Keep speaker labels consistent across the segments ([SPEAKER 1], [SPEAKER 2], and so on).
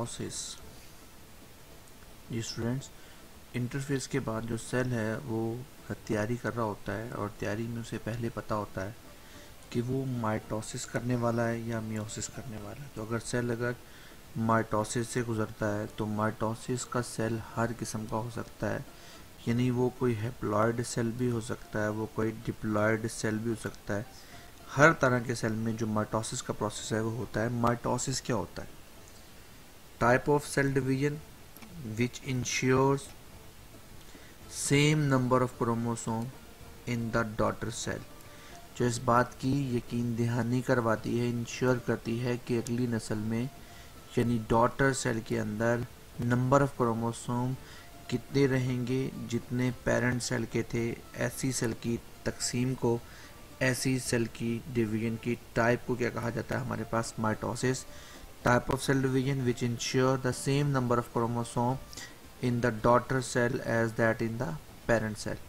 [SPEAKER 1] Mitosis. जी students, interface के बाद जो सेल है वो तैयारी कर रहा होता है और तैयारी में उसे पहले पता होता है कि वो माइटोसिस करने वाला है या मियोसिस करने वाला है। तो अगर माइटोसिस से गुजरता है तो माइटोसिस का सेल हर किस्म का हो सकता है, यानी वो कोई हैप्लॉइड सेल भी हो सकता है, वो कोई डिप्लॉइड सेल भी हो सकता है। हर तरह के सेल में जो माइटोसिस का प्रोसेस है वो होता है। माइटोसिस क्या होता है? Type of cell division which ensures same number of chromosome in the daughter cell, जो इस बात की यकीन दहानी करवाती है, इंश्योर करती है कि अगली नस्ल में यानी डॉटर सेल के अंदर नंबर ऑफ क्रोमोसोम कितने रहेंगे जितने पेरेंट सेल के थे। ऐसी सेल की तकसीम को, ऐसी सेल की डिवीजन की टाइप को क्या कहा जाता है? हमारे पास mitosis. Type of cell division which ensure the same number of chromosome in the daughter cell as that in the parent cell.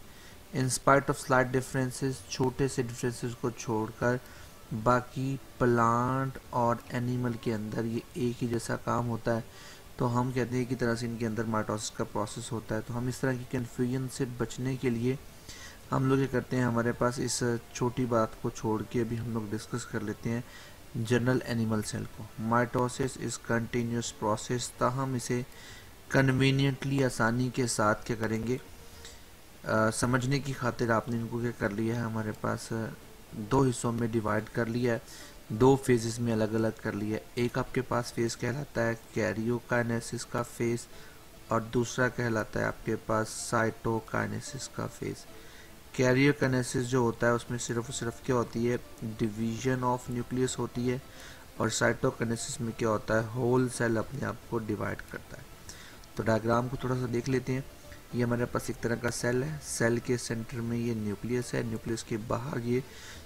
[SPEAKER 1] In spite of slight differences, छोटे से differences को छोड़कर बाकी प्लांट और एनिमल के अंदर ये एक ही जैसा काम होता है। तो हम कहते हैं कि तरह से इनके अंदर माइटोसिस का प्रोसेस होता है। तो हम इस तरह की कन्फ्यूजन से बचने के लिए हम लोग ये करते हैं, हमारे पास इस छोटी बात को छोड़ के अभी हम लोग डिस्कस कर लेते हैं जनरल एनिमल सेल को। माइटोसिस इज कंटिन्यूस प्रोसेस, ताहम इसे कन्वीनियंटली आसानी के साथ क्या करेंगे, समझने की खातिर आपने इनको क्या कर लिया है, हमारे पास दो हिस्सों में डिवाइड कर लिया है, दो फेजेस में अलग अलग कर लिया है। एक आपके पास फेज कहलाता है कैरियोकाइनेसिस का फेज और दूसरा कहलाता है आपके पास साइटोकाइनेसिस का फेज। कैरियोकाइनेसिस जो होता है उसमें सिर्फ और सिर्फ क्या होती है, डिवीजन ऑफ न्यूक्लियस होती है, और साइटोकाइनेसिस में क्या होता है, होल सेल अपने आप को डिवाइड करता है। तो डायग्राम को थोड़ा सा देख लेते हैं। ये हमारे पास एक तरह का सेल है, सेल के सेंटर में ये न्यूक्लियस है, न्यूक्लियस के बाहर ये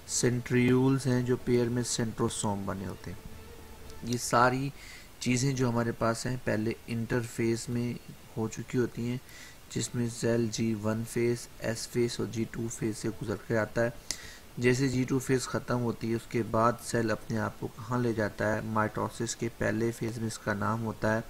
[SPEAKER 1] सेंट्रियूल्स हैं जो पेयर में सेंट्रोसोम बने होते हैं। ये सारी चीज़ें जो हमारे पास हैं पहले इंटरफेस में हो चुकी होती हैं, जिसमें cell G1 face, S face और G2 फेस से गुजर के आता है। जैसे G2 फेस ख़त्म होती है उसके बाद सेल अपने आप को कहाँ ले जाता है, माइटोसिस के पहले फेज में इसका नाम होता है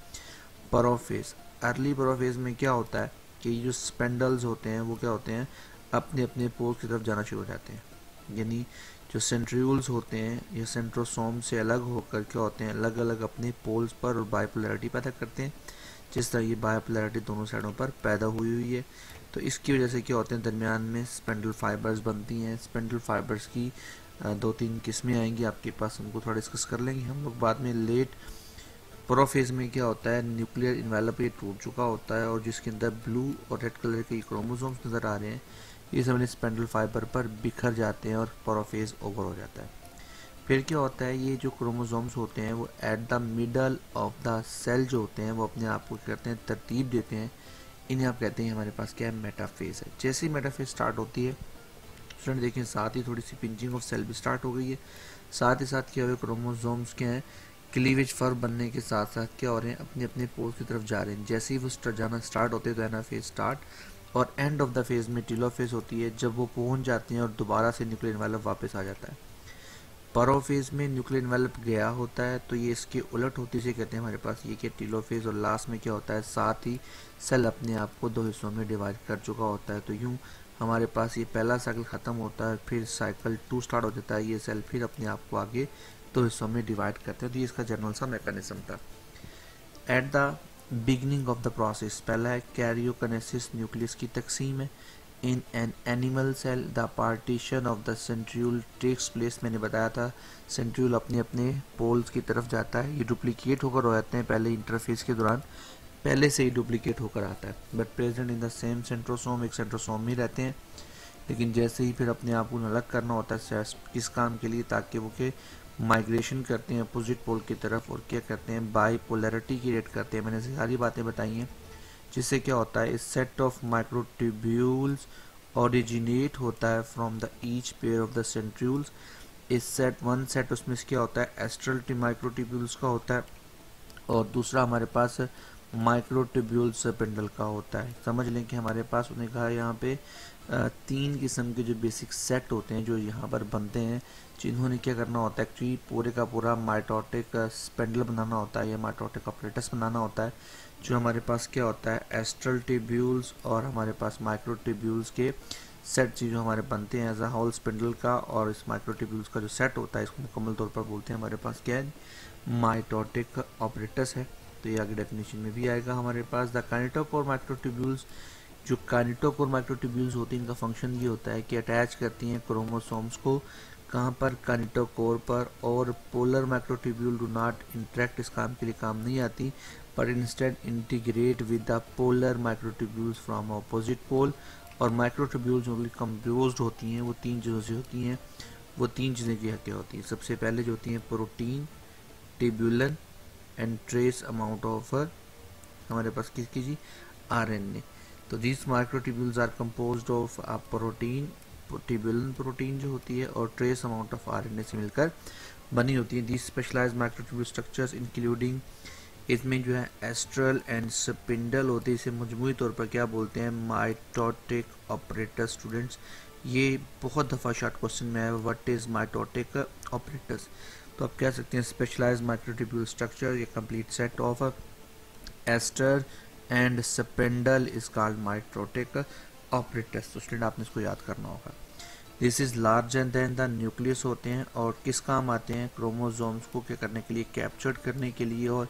[SPEAKER 1] प्रोफेज। अर्ली प्रोफेज में क्या होता है कि जो स्पेंडल्स होते हैं वो क्या होते हैं, अपने अपने पोल्स की तरफ जाना शुरू हो जाते हैं। यानी जो सेंट्रियूल्स होते हैं ये सेंट्रोसोम से अलग होकर क्या होते हैं, अलग अलग अपने पोल्स पर और बाइपोलैरिटी पैदा करते हैं। जिस तरह ये बायोपोलैरिटी दोनों साइडों पर पैदा हुई है, तो इसकी वजह से क्या होते हैं, दरमियान में स्पेंडल फाइबर्स बनती हैं। स्पेंडल फाइबर्स की दो तीन किस्में आएंगी आपके पास, उनको थोड़ा डिस्कस कर लेंगे हम लोग बाद में। लेट प्रोफेज में क्या होता है, न्यूक्लियर इन्वेलप ये टूट चुका होता है और जिसके अंदर ब्लू और रेड कलर के क्रोमोसोम्स नज़र आ रहे हैं, ये सब स्पेंडल फाइबर पर बिखर जाते हैं और प्रोफेज ओवर हो जाता है। फिर क्या होता है, ये जो क्रोमोसोम्स होते हैं वो at the middle of the cell जो होते हैं वो अपने आप को करते हैं, तरतीब देते हैं। इन्हें आप कहते हैं हमारे पास क्या है, मेटाफेज है। जैसे ही मेटाफेज स्टार्ट होती है स्टूडेंट देखें, साथ ही थोड़ी सी पिंचिंग ऑफ सेल भी स्टार्ट हो गई है। साथ ही साथ क्या हुआ, क्रोमोसोम्स क्या हैं, क्लीवेज फर बनने के साथ साथ क्या हो रहे हैं, अपने अपने पोल्स की तरफ जा रहे हैं। जैसे ही वो जाना स्टार्ट होते हैं तो एनाफेज स्टार्ट, और एंड ऑफ द फेज में टेलोफेज होती है, जब वो पहुंच जाते हैं और दोबारा से न्यूक्लियर इन्वेलप वापस आ जाता है। प्रोफेज में न्यूक्लियर इन्वेलप गया होता है तो ये इसके उलट होती से कहते हैं हमारे पास ये कि टेलोफेज, और लास्ट में क्या होता है, साथ ही सेल अपने आप को दो हिस्सों में डिवाइड कर चुका होता है। तो यूँ हमारे पास ये पहला साइकिल ख़त्म होता है, फिर साइकिल 2 स्टार्ट हो जाता है, ये सेल फिर अपने आप को आगे दो हिस्सों में डिवाइड करते हैं। तो ये इसका जनरल सा मैकेनिज्म था। At the beginning of the process पहला है कैरियोकाइनेसिस, न्यूक्लियस की तकसीम है। In an animal cell the partition of the centriole takes place, मैंने बताया था सेंट्रियूल अपने अपने पोल्स की तरफ जाता है, ये डुप्लीकेट होकर हो जाते हैं पहले इंटरफेस के दौरान, पहले से ही डुप्लीकेट होकर आता है, but present in the same centrosome, एक सेंट्रोसोम में रहते हैं। लेकिन जैसे ही फिर अपने आप को अलग करना होता है किस काम के लिए, ताकि वो के माइग्रेशन करते हैं अपोजिट पोल की तरफ और क्या करते हैं, बाइपोलैरिटी क्रिएट करते हैं। मैंने सारी बातें बताई हैं, जिससे क्या होता है, इस सेट ऑफ माइक्रोट्यूब्यूल्स ओरिजिनेट होता है from the each pair of the सेंट्रियूल्स। इस सेट वन सेट उसमें क्या होता है, एस्ट्रल माइक्रोट्यूब्यूल्स का होता है, और दूसरा हमारे पास माइक्रोट्यूब्यूल्स स्पिंडल का होता है। समझ लें कि हमारे पास उन्हें कहा यहाँ पे तीन किस्म के जो बेसिक सेट होते हैं जो यहाँ पर बनते हैं, जिन्होंने क्या करना होता है एक्चुअली पूरे का पूरा माइटोटिक स्पेंडल बनाना होता है या माइटोटिक ऑपरेटस बनाना होता है, जो हमारे पास क्या होता है एस्ट्रल टिब्यूल्स और हमारे पास माइक्रो टिब्यूल्स के सेट जो हमारे बनते हैं एज अ होल स्पिंडल का, और इस माइक्रो टिब्यूल्स का जो सेट होता है इसको मुकम्मल तौर पर बोलते हैं हमारे पास क्या है माइटोटिक ऑपरेटस है। तो ये आगे डेफिनेशन में भी आएगा हमारे पास। द काइनेटोकोर माइक्रोट्यूब्यूल्स, जो काइनेटोकोर माइक्रोट्यूब्यूल्स होती हैं इनका फंक्शन ये होता है कि अटैच करती हैं क्रोमोसोम्स को कहाँ पर काइनेटोकोर पर, और polar microtubule do not interact, इस काम के लिए काम नहीं आती, पर instead integrate with the polar microtubules from opposite pole. और माइक्रोट्यूब्यूल्स जो कंप्यूज्ड होती हैं वो तीन चीज़ों से होती हैं। वो तीन चीज़ें क्या होती हैं, सबसे पहले जो होती हैं protein, tubulin and trace amount of हमारे पास किसकी जी आरएनए। तो this microtubules are composed of protein, tubulin protein जो होती है और ट्रेस अमाउंट ऑफ आरएनए से मिलकर बनी होती है। This specialised microtubule structures including, इसमें जो है एस्ट्रल एंड स्पिंडल होती है, इसे मजमूई तौर पर क्या बोलते हैं माइटोटिक ऑपरेटस। स्टूडेंट्स ये बहुत दफ़ा शॉर्ट क्वेश्चन में आया, व्हाट इज माइटोटिक ऑपरेटस। तो आप कह सकते हैं स्पेशलाइज्ड माइक्रोट्यूब्यूल स्ट्रक्चर, ये complete set of aster and spindle is called mitotic apparatus. तो स्टूडेंट आपने इसको याद करना होगा। This is larger than the nucleus होते हैं और किस काम आते हैं क्रोमोसोम्स को क्या करने के लिए, कैप्चर करने के लिए, और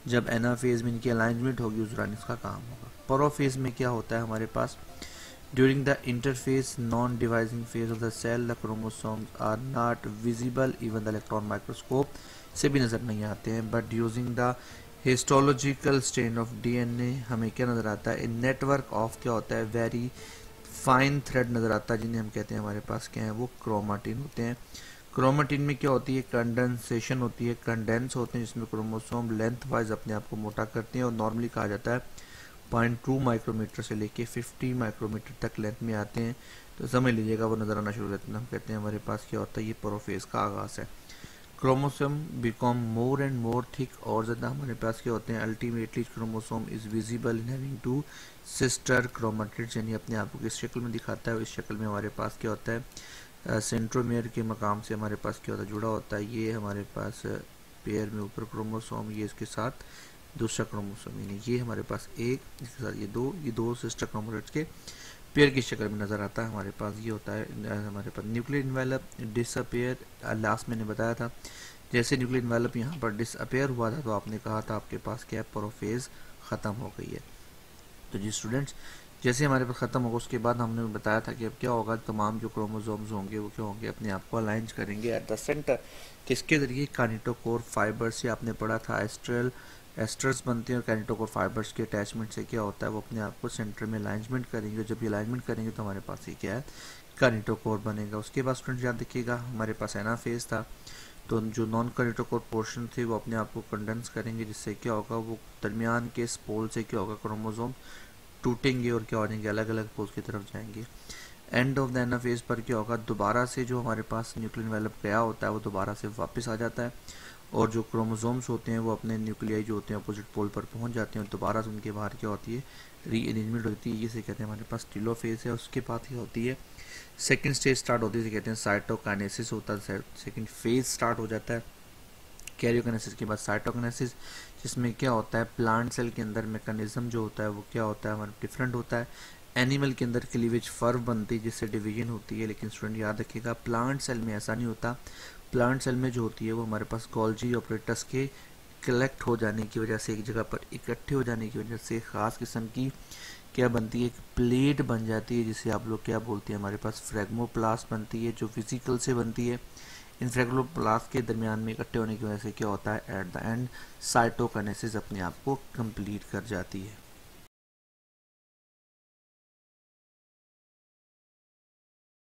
[SPEAKER 1] जब एनाफेज में इनकी अलाइनमेंट होगी उस दौरान इसका काम होगा। प्रोफेज में क्या होता है हमारे पास, during the interphase non dividing phase of the cell the chromosomes are not visible, even the electron microscope से भी नजर नहीं आते हैं, but using the histological stain of DNA हमें क्या नजर आता है, नेटवर्क ऑफ क्या होता है वेरी फाइन थ्रेड नजर आता है, जिन्हें हम कहते हैं हमारे पास क्या है वो क्रोमाटिन होते हैं। क्रोमाटिन में क्या होती है कंडेंसेशन होती है, कंडेंस होते हैं जिसमें क्रोमोसोम लेंथ वाइज अपने आप को मोटा करते हैं, और नॉर्मली कहा जाता है 0.2 माइक्रोमीटर से लेके 50 माइक्रोमीटर तक लेंथ में आते हैं। तो समझ लीजिएगा वो नजर आना शुरू होते हैं, हम कहते हैं हमारे पास क्या होता है ये प्रोफेज का आगाज है। Chromosome become more and more thick, और ज़्यादा हमारे पास क्या होते हैं ultimately chromosome is visible in having two sister chromatids, यानी अपने आप को किस शक्ल में दिखाता है, इस शक्ल में हमारे पास क्या होता है सेंट्रोमियर के मकाम से हमारे पास क्या होता है जुड़ा होता है। ये हमारे पास पेयर में ऊपर क्रोमोसोम, ये इसके साथ दूसरा क्रोमोसोम, यानी ये हमारे पास एक, इसके साथ ये दो सिस्टर क्रोमेटिड्स के पेयर की शक्ल में नजर आता है हमारे पास। ये होता है हमारे पास न्यूक्लियर इन्वेलप डिसअपेयर, लास्ट मैंने बताया था जैसे न्यूक्लियर इन्वेलप यहाँ पर डिसअपेयर हुआ था तो आपने कहा था आपके पास क्या प्रोफेज ख़त्म हो गई है। तो जी स्टूडेंट्स जैसे हमारे पास ख़त्म होगा उसके बाद हमने बताया था कि अब क्या होगा, तमाम जो क्रोमोसोम्स होंगे वो क्या होंगे अपने आप को अलाइन करेंगे एट द सेंटर, किसके जरिए काइनेटोकोर फाइबर से। आपने पढ़ा था एस्टर्स बनते हैं और काइनेटोकोर फाइबर्स के अटैचमेंट से क्या होता है वो अपने आप को सेंटर में अलाइनमेंट करेंगे, जब ये अलाइनमेंट करेंगे तो हमारे पास ये क्या है काइनेटोकोर बनेगा। उसके बाद स्टूडेंट याद देखिएगा हमारे पास एनाफेज था, तो जो नॉन काइनेटोकोर पोर्शन थे वो अपने आप को कंडेंस करेंगे, जिससे क्या होगा वो दरमियान के स्पोल से क्या होगा क्रोमोसोम टूटेंगे और क्या हो जाएंगे अलग अलग पोल्स की तरफ जाएंगे। एंड ऑफ द एनाफेज पर क्या होगा दोबारा से जो हमारे पास न्यूक्लियर इन्वेलप गया होता है वो दोबारा से वापस आ जाता है, और जो क्रोमोसोम्स होते हैं वो अपने न्यूक्लियाई जो होते हैं अपोजिट पोल पर पहुंच जाते हैं और दोबारा से उनके बाहर क्या होती है रीअरेंजमेंट होती है, इसे कहते हैं हमारे पास टेलोफेज है। उसके बाद क्या होती है सेकंड स्टेज स्टार्ट होती है, इसे कहते हैं साइटोकाइनेसिस होता है, सेकंड फेज स्टार्ट हो जाता है। कैरियोकाइनेसिस के बाद साइटोकाइनेसिस, जिसमें क्या होता है प्लांट सेल के अंदर मैकेनिज्म जो होता है वो क्या होता है हमारा डिफरेंट होता है। एनिमल के अंदर क्लीवेज फर्व बनती है जिससे डिवीजन होती है, लेकिन स्टूडेंट याद रखिएगा प्लांट सेल में ऐसा नहीं होता। प्लांट सेल में जो होती है वो हमारे पास गोल्जी ऑपरेटस के कलेक्ट हो जाने की वजह से, एक जगह पर इकट्ठे हो जाने की वजह से ख़ास किस्म की क्या बनती है एक प्लेट बन जाती है, जिसे आप लोग क्या बोलते हैं हमारे पास फ्रेगमोप्लास्ट बनती है जो फिजिकल से बनती है। इन फ्रेगमोप्लास्ट के दरमियान में इकट्ठे होने की वजह से क्या होता है एट द एंड साइटोकाइनेसिस अपने आप को कंप्लीट कर जाती है।